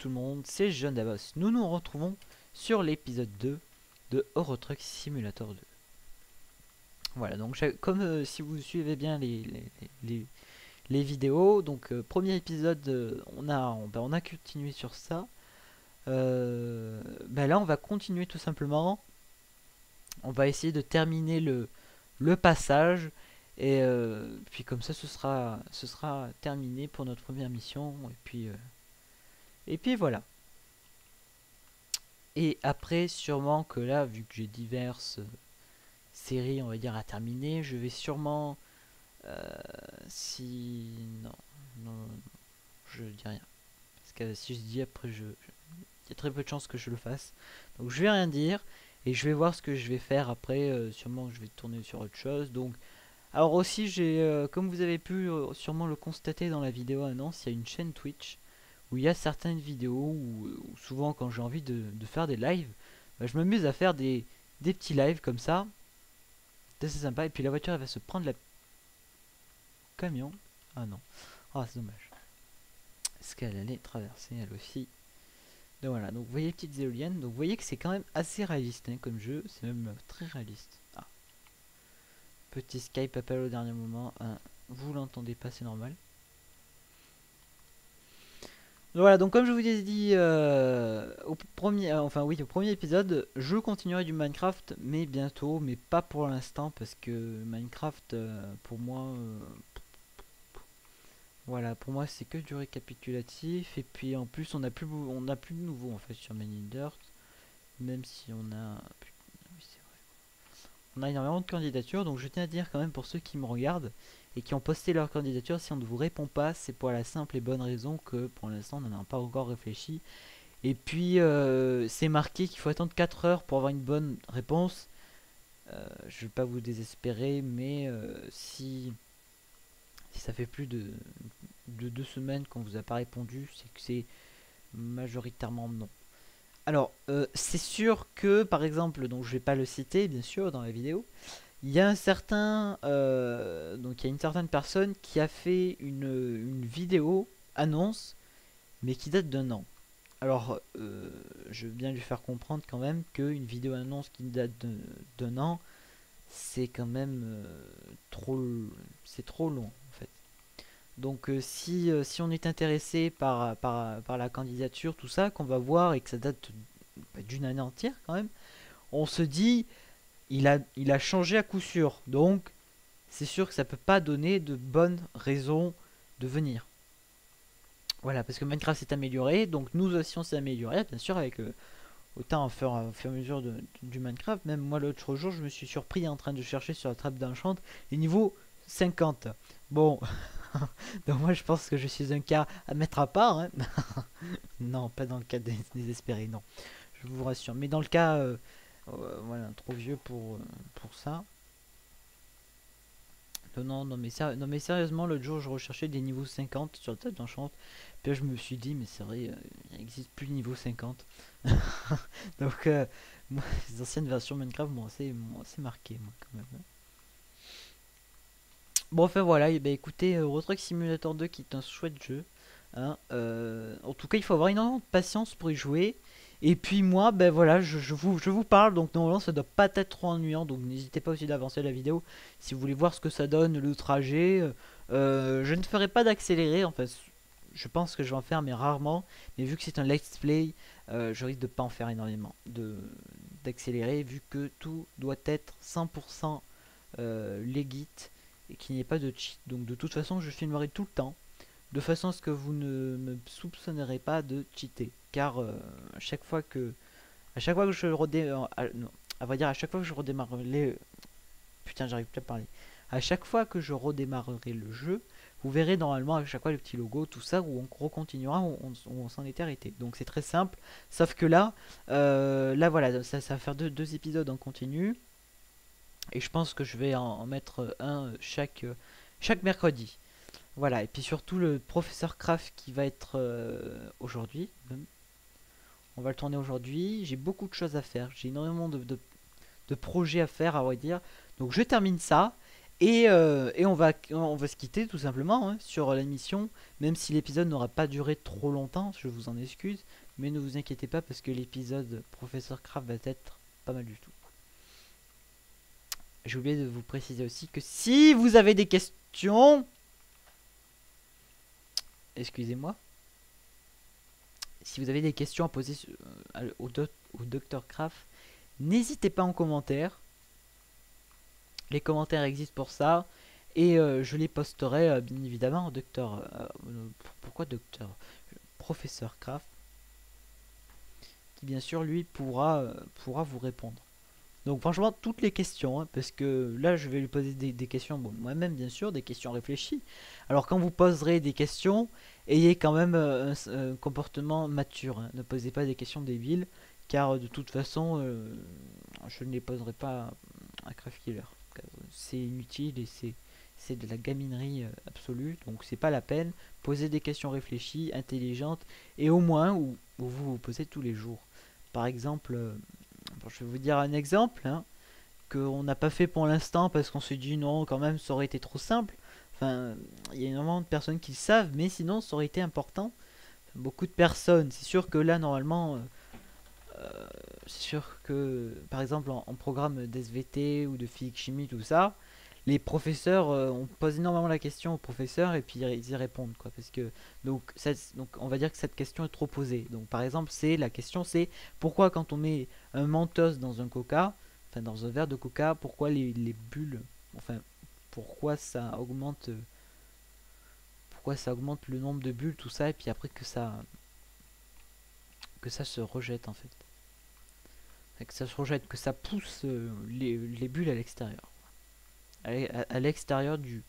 tout le monde, c'est John Davos. Nous nous retrouvons sur l'épisode 2 de Euro Truck Simulator 2. Voilà, donc comme si vous suivez bien les vidéos, donc premier épisode, on a continué sur ça. Là, on va continuer tout simplement. On va essayer de terminer le passage. Et puis comme ça, ce sera terminé pour notre première mission. Et puis voilà. Et après, sûrement que là, vu que j'ai diverses séries, on va dire, à terminer, je vais sûrement... si... Non, non, non, je dis rien. Parce que si je dis après, il y a très peu de chances que je le fasse. Donc je vais rien dire. Et je vais voir ce que je vais faire après. Sûrement je vais tourner sur autre chose. Donc, alors aussi, comme vous avez pu sûrement le constater dans la vidéo annonce, il y a une chaîne Twitch où il y a certaines vidéos où souvent quand j'ai envie de faire des lives, je m'amuse à faire des petits lives comme ça. C'est sympa. Et puis la voiture elle va se prendre la camion. Ah non. Ah c'est dommage. Est-ce qu'elle allait traverser elle aussi? Donc voilà, donc vous voyez les petites éoliennes. Donc vous voyez que c'est quand même assez réaliste hein, comme jeu. C'est même très réaliste. Ah. Petit Skype appel au dernier moment. Vous l'entendez pas, c'est normal. Voilà, donc comme je vous ai dit au premier épisode, je continuerai du Minecraft, mais bientôt, mais pas pour l'instant, parce que Minecraft, pour moi, voilà, pour moi c'est que du récapitulatif, et puis en plus on n'a plus de nouveau en fait sur Dirt, même si on a énormément de candidatures, donc je tiens à dire quand même pour ceux qui me regardent et qui ont posté leur candidature, si on ne vous répond pas, c'est pour la simple et bonne raison que pour l'instant on n'en a pas encore réfléchi. Et puis c'est marqué qu'il faut attendre 4 heures pour avoir une bonne réponse. Je ne vais pas vous désespérer, mais si ça fait plus de 2 semaines qu'on vous a pas répondu, c'est que c'est majoritairement non. Alors, c'est sûr que, par exemple, donc je vais pas le citer, bien sûr, dans la vidéo, il y a un certain, donc il y a une certaine personne qui a fait une vidéo annonce, mais qui date d'1 an. Alors, je veux bien lui faire comprendre quand même qu'une vidéo annonce qui date d'1 an, c'est quand même c'est trop long en fait. Donc si on est intéressé par la candidature, tout ça, qu'on va voir et que ça date d'une année entière quand même, on se dit il a changé à coup sûr. Donc c'est sûr que ça peut pas donner de bonnes raisons de venir. Voilà, parce que Minecraft s'est amélioré, donc nous aussi on s'est amélioré, bien sûr, avec autant au fur et à mesure du Minecraft. Même moi l'autre jour, je me suis surpris en train de chercher sur la trappe d'enchant les niveaux 50. Bon, donc moi je pense que je suis un cas à mettre à part. Hein. Non, pas dans le cas désespéré, non. Je vous rassure. Mais dans le cas, voilà, trop vieux pour ça. Non, non, non, mais sérieusement, l'autre jour, je recherchais des niveaux 50 sur la table d'enchant. Puis là, je me suis dit, mais c'est vrai, il n'existe plus de niveau 50. Donc, moi, les anciennes versions Minecraft m'ont assez marqué, moi, quand même. Bon, enfin, voilà, et ben, écoutez, Euro Truck Simulator 2, qui est un chouette jeu. Hein, en tout cas, il faut avoir énormément de patience pour y jouer. Et puis moi, ben voilà, je vous parle, donc normalement ça doit pas être trop ennuyant, donc n'hésitez pas aussi d'avancer la vidéo si vous voulez voir ce que ça donne, le trajet. Je ne ferai pas d'accélérer, en fait, je pense que je vais en faire, mais rarement. Mais vu que c'est un let's play, je risque de pas en faire énormément d'accélérer, vu que tout doit être 100% legit et qu'il n'y ait pas de cheat. Donc de toute façon, je filmerai tout le temps de façon à ce que vous ne me soupçonnerez pas de cheater, car à chaque fois que je redémarre, non, à vrai dire, à chaque fois que je redémarrerai putain, j'arrive plus à parler, à chaque fois que je redémarrerai le jeu, vous verrez normalement à chaque fois le petit logo, tout ça, où on recontinuera, où on s'en était arrêté. Donc c'est très simple, sauf que là voilà, ça va faire deux épisodes en continu, et je pense que je vais en mettre un chaque mercredi. Voilà, et puis surtout le professeur Craft qui va être aujourd'hui. On va le tourner aujourd'hui. J'ai beaucoup de choses à faire. J'ai énormément de projets à faire, à vrai dire. Donc je termine ça. Et on va se quitter tout simplement hein, sur la mission, même si l'épisode n'aura pas duré trop longtemps, je vous en excuse, mais ne vous inquiétez pas parce que l'épisode Professeur Craft va être pas mal du tout. J'ai oublié de vous préciser aussi que si vous avez des questions, excusez-moi, si vous avez des questions à poser au Dr Craft, n'hésitez pas en commentaire. Les commentaires existent pour ça. Et je les posterai bien évidemment docteur. Pourquoi docteur Professeur Craft. Qui bien sûr lui pourra vous répondre. Donc franchement toutes les questions. Hein, parce que là je vais lui poser des questions. Bon, moi-même bien sûr des questions réfléchies. Alors quand vous poserez des questions, ayez quand même un comportement mature. Hein, ne posez pas des questions débiles. Car de toute façon je ne les poserai pas à Craft Killer. C'est inutile et c'est de la gaminerie absolue, donc c'est pas la peine. Posez des questions réfléchies, intelligentes, et au moins où vous vous posez tous les jours. Par exemple, bon, je vais vous dire un exemple hein, qu'on n'a pas fait pour l'instant parce qu'on s'est dit non, quand même, ça aurait été trop simple. Enfin, il y a énormément de personnes qui le savent, mais sinon, ça aurait été important. Beaucoup de personnes, c'est sûr que là, normalement, c'est sûr que, par exemple, en programme d'SVT ou de physique chimie, tout ça, les professeurs, on pose énormément la question aux professeurs et puis ils y répondent, quoi. Parce que, donc on va dire que cette question est trop posée. Donc, par exemple, la question c'est pourquoi quand on met un mentos dans un coca, enfin dans un verre de coca, pourquoi les bulles, enfin, pourquoi ça augmente le nombre de bulles, tout ça, et puis après que ça se rejette en fait. Que ça se rejette, que ça pousse les bulles à l'extérieur. À l'extérieur de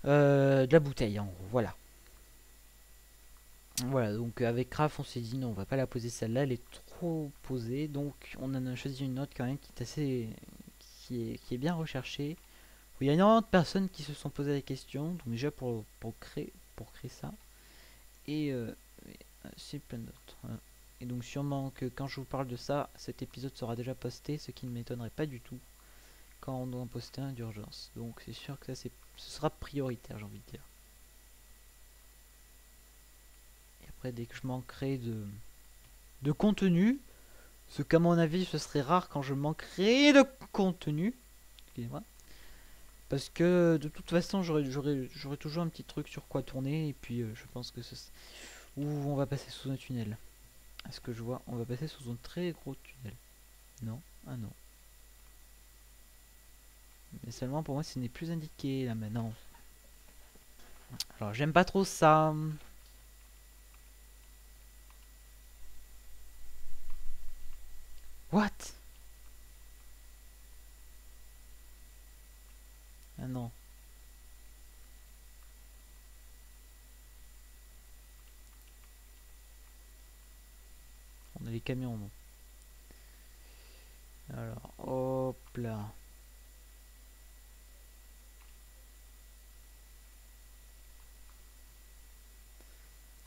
la bouteille, en gros. Voilà. Voilà, donc avec Kraft, on s'est dit non, on va pas la poser celle-là, elle est trop posée. Donc on en a choisi une autre quand même qui est assez. Qui est bien recherchée. Il y a énormément de personnes qui se sont posées la question, donc déjà pour créer ça. Et c'est plein d'autres. Hein. Et donc sûrement que quand je vous parle de ça, cet épisode sera déjà posté, ce qui ne m'étonnerait pas du tout quand on doit en poster un d'urgence. Donc c'est sûr que ça ce sera prioritaire, j'ai envie de dire. Et après dès que je manquerai de contenu, ce qu'à mon avis ce serait rare quand je manquerai de contenu, excusez-moi, parce que de toute façon j'aurai toujours un petit truc sur quoi tourner et puis je pense que ou on va passer sous un tunnel. À ce que je vois, on va passer sous un très gros tunnel. Non, ah non. Mais seulement pour moi ce n'est plus indiqué là maintenant. Alors j'aime pas trop ça. What? Ah non. On a les camions non. Alors, hop là.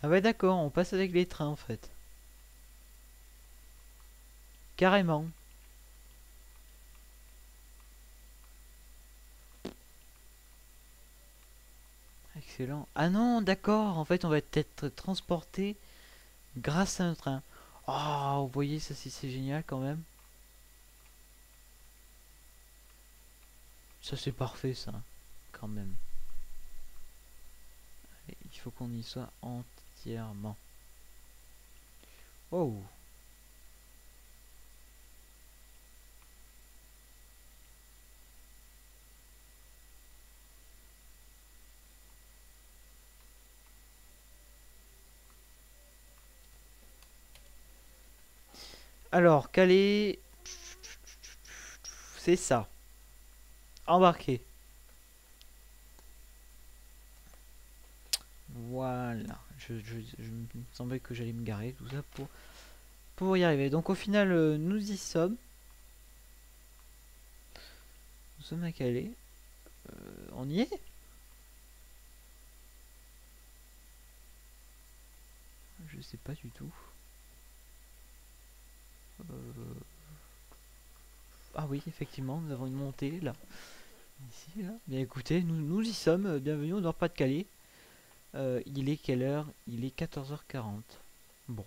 Ah ouais d'accord, on passe avec les trains en fait. Carrément. Excellent. Ah non, d'accord, en fait on va être transporté grâce à un train. Oh, vous voyez, ça c'est génial quand même. Ça c'est parfait ça, quand même. Allez, il faut qu'on y soit entièrement. Oh. Alors, Calais, c'est ça. Embarqué. Voilà. Je me semblait que j'allais me garer, tout ça, pour y arriver. Donc au final, nous y sommes. Nous sommes à Calais. On y est? Je sais pas du tout. Ah oui, effectivement, nous avons une montée là. Ici, là. Bien écoutez, nous y sommes. Bienvenue au Nord-Pas-de-Calais. Il est quelle heure? Il est 14h40. Bon.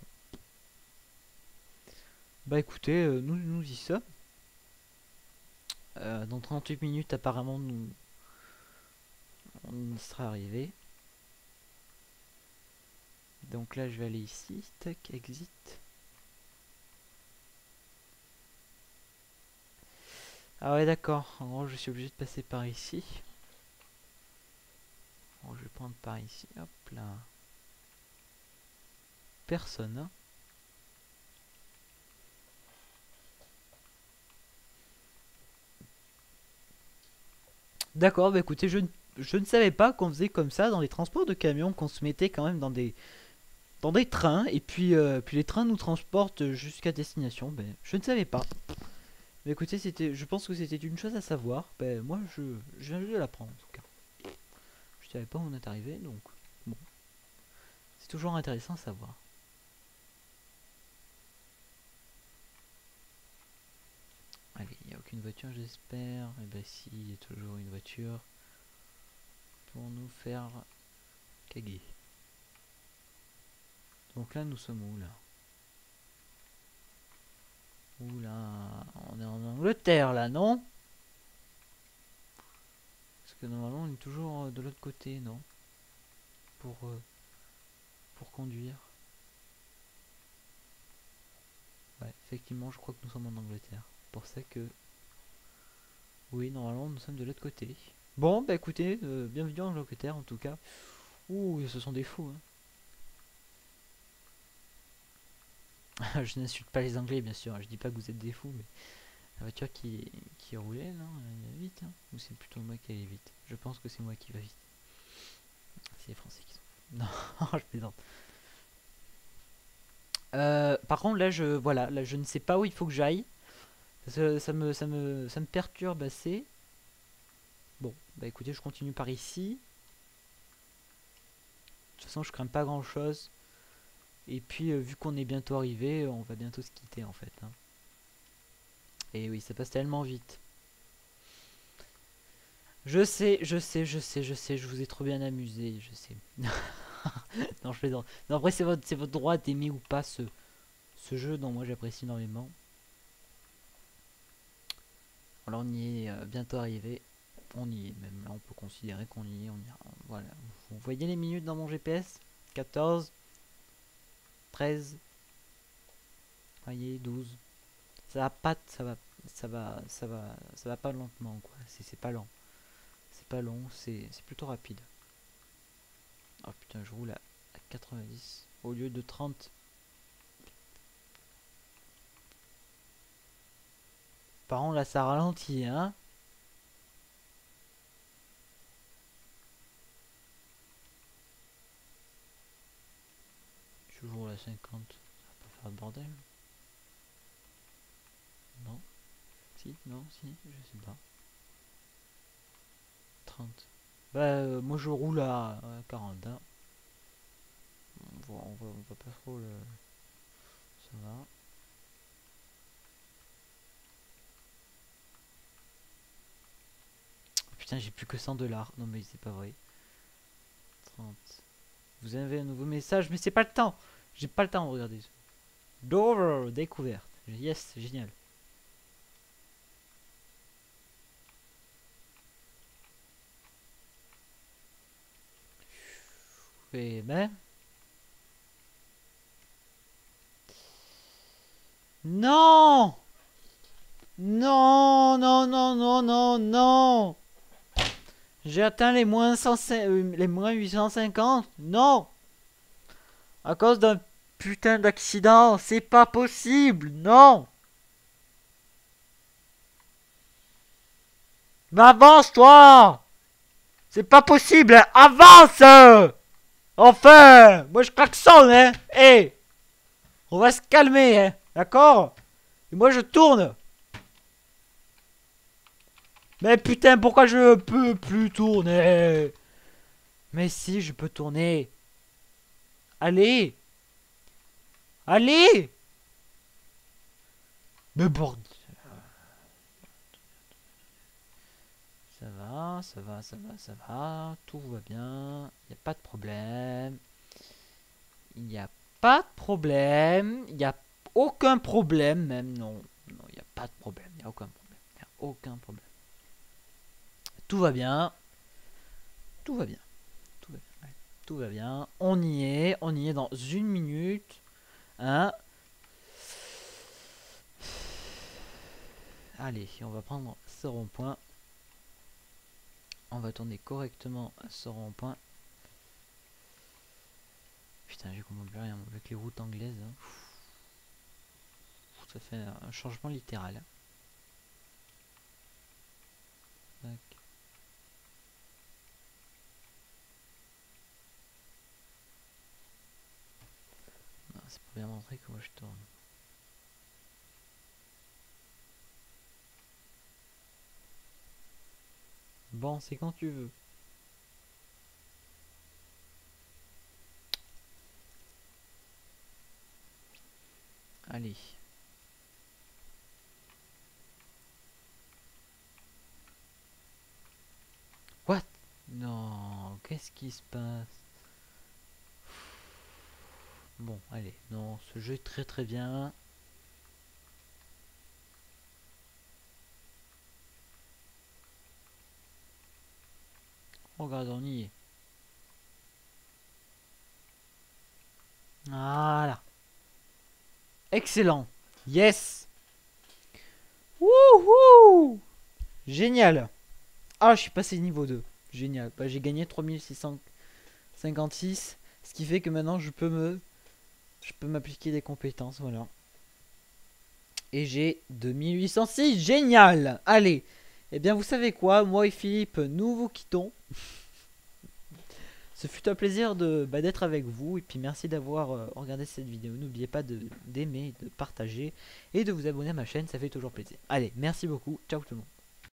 Bah écoutez, nous y sommes. Dans 38 minutes, apparemment, on y sera arrivé. Donc là, je vais aller ici. Tac, exit. Ah ouais, d'accord. En gros, je suis obligé de passer par ici. Bon, je vais prendre par ici. Hop là. Personne, hein. D'accord, bah écoutez, je ne savais pas qu'on faisait comme ça dans les transports de camions, qu'on se mettait quand même dans des trains, et puis les trains nous transportent jusqu'à destination. Ben, je ne savais pas. Mais écoutez, je pense que c'était une chose à savoir. Ben, moi, je viens juste de l'apprendre en tout cas. Je savais pas où on est arrivé, donc bon, c'est toujours intéressant à savoir. Allez, il n'y a aucune voiture, j'espère. Et ben si, il y a toujours une voiture pour nous faire caguer. Donc là, nous sommes où là? Oula, on est en Angleterre là, non? Parce que normalement on est toujours de l'autre côté, non? Pour, euh, pour conduire. Ouais, effectivement, je crois que nous sommes en Angleterre. C'est pour ça que... Oui, normalement nous sommes de l'autre côté. Bon, bah écoutez, bienvenue en Angleterre en tout cas. Ouh, ce sont des fous, hein. Je n'insulte pas les Anglais, bien sûr. Je dis pas que vous êtes des fous, mais... La voiture qui roulait, non, elle va vite, hein. Ou c'est plutôt moi qui allais vite? Je pense que c'est moi qui va vite. C'est les Français qui sont... Non, je plaisante. Par contre, là, voilà, là, je ne sais pas où il faut que j'aille. Ça me perturbe assez. Bon, bah écoutez, je continue par ici. De toute façon, je crains pas grand chose. Et puis, vu qu'on est bientôt arrivé, on va bientôt se quitter en fait, hein. Et oui, ça passe tellement vite. Je sais, je vous ai trop bien amusé, je sais. Non, je plaisante. Non, après, c'est votre droit d'aimer ou pas ce jeu dont moi j'apprécie énormément. Voilà, on y est bientôt arrivé. On y est même. Là, on peut considérer qu'on y est. Voilà. Vous voyez les minutes dans mon GPS? 14, 13, voyez, 12. Ça va pas, ça va pas lentement, quoi. C'est pas lent. C'est pas long, c'est plutôt rapide. Oh putain, je roule à 90 au lieu de 30. Par contre, là, ça ralentit, hein. Je roule à 50. Ça va pas faire de bordel. Non. Si, non, si, je sais pas. 30. Bah, moi je roule à 40, hein. On va pas trop le... Ça va. Oh, putain, j'ai plus que 100 $. Non, mais c'est pas vrai. 30. Vous avez un nouveau message, mais c'est pas le temps. J'ai pas le temps, regardez. Dover, découverte. Yes, c'est génial. Et ben... Non! Non, non, non, non, non, non! J'ai atteint les moins 105, les moins 850. Non! À cause d'un putain d'accident. C'est pas possible. Non! Mais avance, toi! C'est pas possible. Avance! Enfin! Moi, je klaxonne, hein! Hé! On va se calmer, hein! D'accord? Et moi, je tourne. Mais putain, pourquoi je peux plus tourner? Mais si, je peux tourner. Allez! Allez! Mais bordel. Ça Ça va, ça va, ça va, ça va. Tout va bien. Il n'y a pas de problème. Il n'y a pas de problème. Il n'y a aucun problème même. Non, non, il n'y a pas de problème. Il n'y a aucun problème. Il n'y a aucun problème. Tout va bien. Tout va bien. Tout va bien. Tout va bien. On y est. On y est dans une minute. Hein? Allez, on va prendre ce rond-point. On va tourner correctement à ce rond-point. Putain, j'ai compris plus rien avec les routes anglaises. Hein. Ça fait un changement littéral. Tac. C'est pour bien montrer comment je tourne. Bon, c'est quand tu veux. Allez. What? Non, qu'est-ce qui se passe? Bon, allez. Non, ce jeu est très très bien. Regarde, on y est. Voilà. Excellent. Yes. Wouhou. Génial. Ah, je suis passé niveau 2. Génial. Bah, j'ai gagné 3656. Ce qui fait que maintenant je peux m'appliquer des compétences. Voilà. Et j'ai 2806. Génial. Allez. Eh bien, vous savez quoi? Moi et Philippe, nous vous quittons. Ce fut un plaisir d'être avec vous. Et puis merci d'avoir regardé cette vidéo. N'oubliez pas d'aimer, de partager et de vous abonner à ma chaîne. Ça fait toujours plaisir. Allez, merci beaucoup. Ciao tout le monde.